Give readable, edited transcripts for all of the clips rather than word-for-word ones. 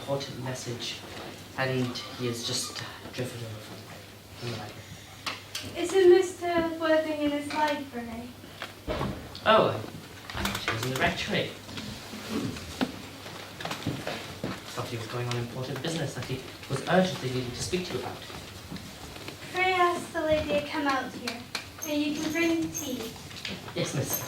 important message, and he has just driven over from the library. Isn't Mr. Worthing in his library? Oh, I thought he was in the rectory. Thought he was going on important business that he was urgently needing to speak to you about. Pray ask the lady to come out here, and you can bring tea. Yes, miss.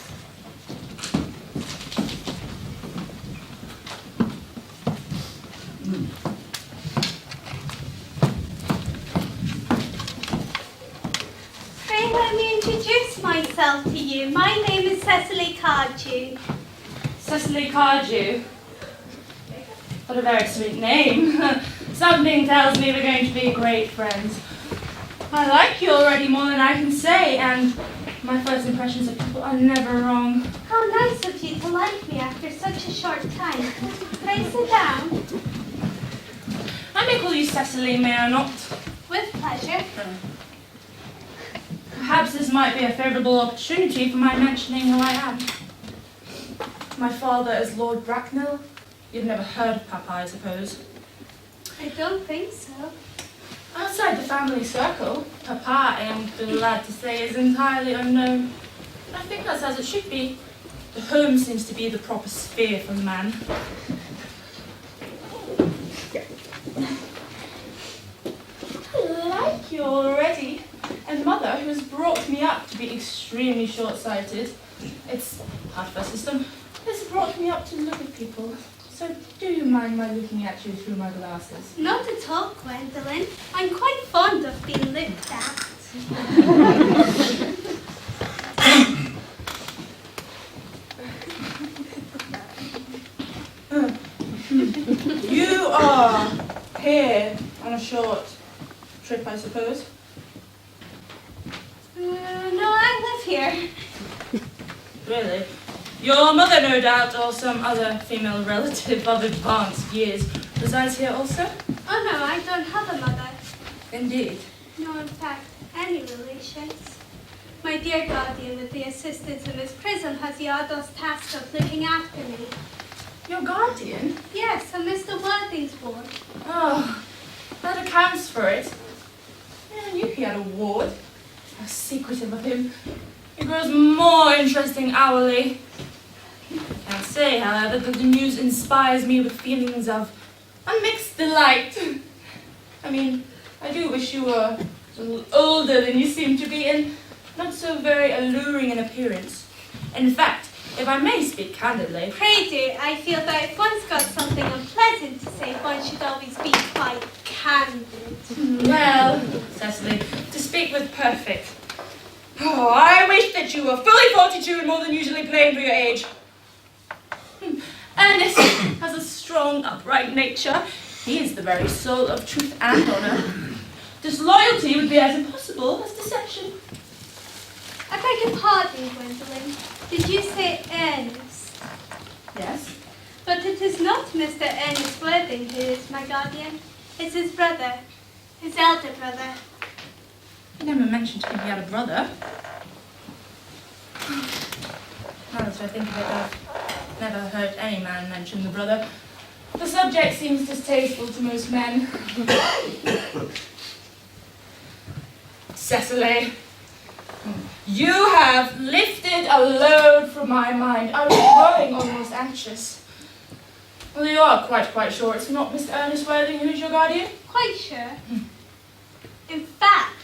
Pray let me introduce myself to you. My name is Cecily Cardew. Cecily Cardew? What a very sweet name. Something tells me we're going to be great friends. I like you already more than I can say, and my first impressions of people are never wrong. How nice of you to like me after such a short time. Pray sit down. I may call you Cecily, may I not? With pleasure. Perhaps this might be a favourable opportunity for my mentioning who I am. My father is Lord Bracknell. You've never heard of Papa, I suppose. I don't think so. Outside the family circle, Papa, I am glad to say, is entirely unknown. I think that's as it should be. The home seems to be the proper sphere for the man. I like you already. And Mother, who has brought me up to be extremely short-sighted, it's part of our system, has brought me up to look at people. So do you mind my looking at you through my glasses? Not at all, Gwendolyn. I'm quite fond of being looked at. You are here on a short trip, I suppose? No, I live here. Really? Your mother, no doubt, or some other female relative of advanced years, resides here also? Oh no, I don't have a mother. Indeed. No, in fact, any relations. My dear guardian, with the assistance of Miss Prism, has the arduous task of looking after me. Your guardian? Yes, on Mr. Worthing's ward. Oh, that accounts for it. I knew he had a ward. How secretive of him. He grows more interesting hourly. I can't say, however, that the news inspires me with feelings of unmixed delight. I mean, I do wish you were a little older than you seem to be, and not so very alluring in appearance. In fact, if I may speak candidly... Pray do, I feel that if one's got something unpleasant to say, one should always be quite candid. Well, Cecily, to speak with perfect. Oh, I wish that you were fully 42 and more than usually plain for your age. Ernest has a strong, upright nature. He is the very soul of truth and honour. Disloyalty would be as impossible as deception. I beg your pardon, Gwendolyn. Did you say Ernest? Yes? But it is not Mr. Ernest Worthing who is my guardian. It's his brother, his elder brother. He never mentioned to me he had a brother. Now that I think of it, I've never heard any man mention the brother. The subject seems distasteful to most men. Cecily, you have lifted a load from my mind. I was growing almost anxious. Well, you are quite sure it's not Mr. Ernest Worthing who is your guardian? Quite sure. In fact,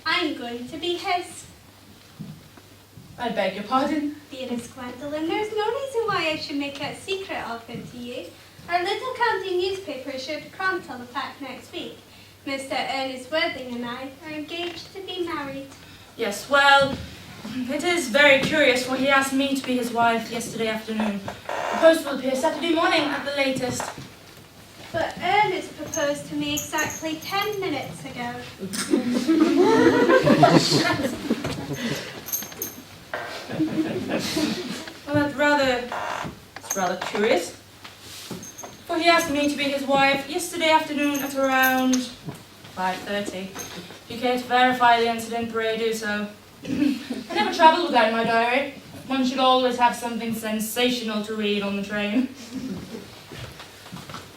I'm going to be his. I beg your pardon? Dearest Gwendolyn, there's no reason why I should make a secret of him to you. Our little county newspaper is sure to chronicle the fact next week. Mr. Ernest Worthing and I are engaged to be married. Yes, well, it is very curious, for he asked me to be his wife yesterday afternoon. The post will appear Saturday morning at the latest. But Ernest proposed to me exactly 10 minutes ago. Well, it's rather curious. For he asked me to be his wife yesterday afternoon at around 5:30. If you care to verify the incident, pray do so. I never travel without my diary. One should always have something sensational to read on the train.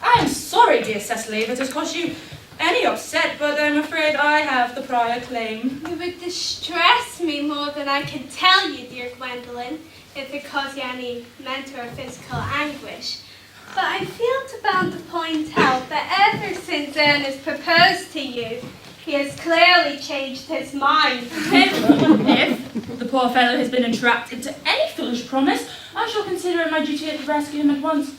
I'm sorry, dear Cecily, if it has caused you any upset, but I'm afraid I have the prior claim. It would distress me more than I can tell you, dear Gwendolyn, if it caused you any mental or physical anguish. But I feel bound to point out that ever since Ernest proposed to you, he has clearly changed his mind. If the poor fellow has been entrapped into any foolish promise, I shall consider it my duty to rescue him at once,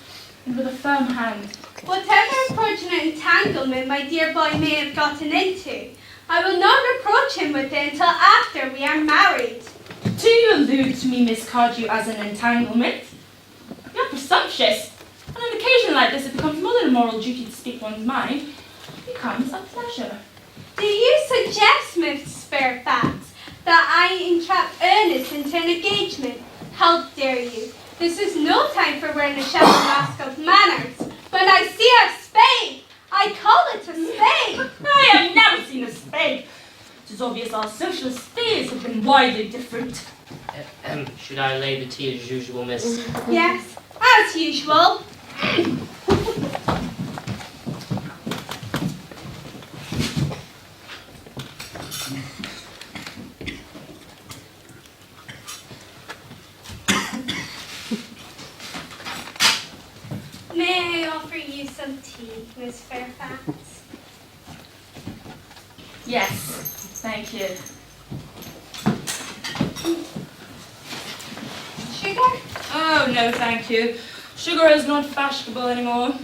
and with a firm hand. Whatever unfortunate entanglement my dear boy may have gotten into, I will not reproach him with it until after we are married. Do you allude to me, Miss Cardew, as an entanglement? You're presumptuous. On an occasion like this, it becomes more than a moral duty to speak one's mind. It becomes a pleasure. Do you suggest, Miss Fairfax, that I entrap Ernest into an engagement? How dare you? This is no time for wearing a shallow mask of manners. When I see a spade, I call it a spade. I have never seen a spade. It is obvious our social spheres have been widely different. Should I lay the tea as usual, miss? Yes, as usual. May I offer you some tea, Miss Fairfax? Yes, thank you. Sugar? Oh, no, thank you. Sugar is not fashionable anymore.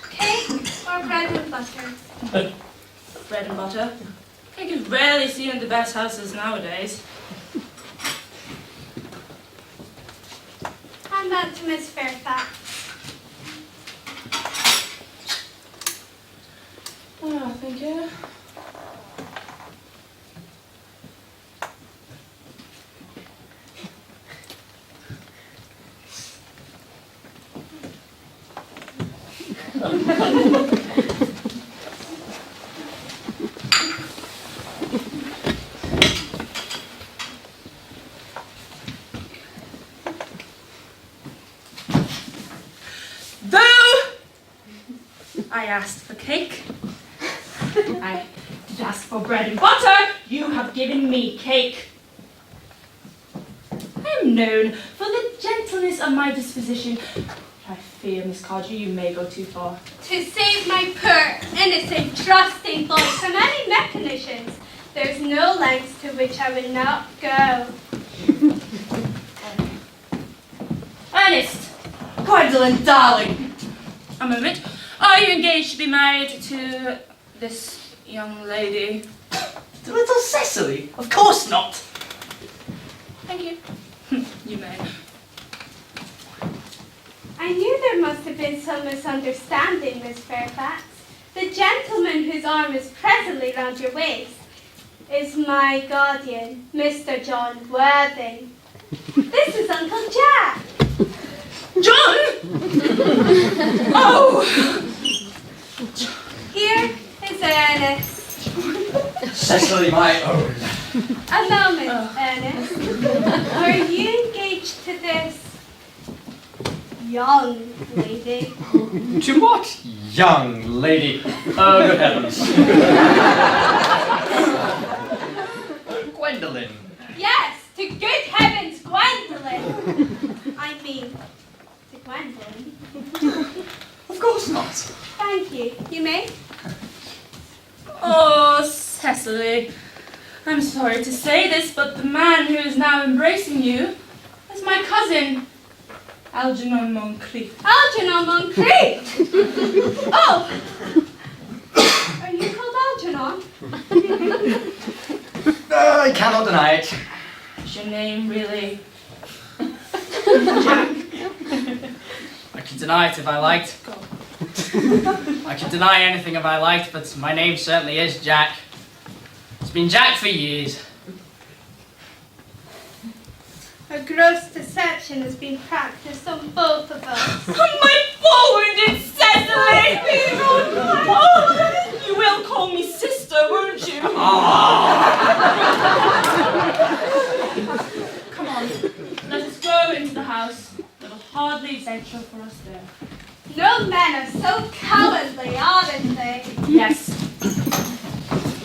Cake or bread and butter? Bread and butter. Cake is rarely seen in the best houses nowadays. Hand that to Miss Fairfax. Oh, thank you. I asked for cake. I did ask for bread and butter. You have given me cake. I am known for the gentleness of my disposition. I fear, Miss Cardew, you may go too far. To save my poor, innocent, trusting boy from any machinations, there's no lengths to which I would not go. Ernest! Gwendolyn, darling! A moment. Are you engaged to be married to this young lady? To little Cecily? Of course not. Thank you. You may. I knew there must have been some misunderstanding, Miss Fairfax. The gentleman whose arm is presently round your waist is my guardian, Mr. John Worthing. This is Uncle Jack. John! Oh! Here is Ernest. Cecily, my own. A moment, Ernest. Are you engaged to this young lady? To what young lady? Oh, good heavens. Gwendolyn. Yes, to good heavens, Gwendolyn. I mean, to Gwendolyn. Of course not. Thank you. You may? Oh, Cecily. I'm sorry to say this, but the man who is now embracing you is my cousin, Algernon Moncrief. Algernon Moncrief! Oh! Are you called Algernon? I cannot deny it. Is your name really Jack? I could deny it if I liked. Go. I could deny anything if I liked, but my name certainly is Jack. It's been Jack for years. A gross deception has been practiced on both of us. My poor wounded Cecily! Oh, house, it'll hardly venture for us there. No men are so cowardly, aren't they? Yes,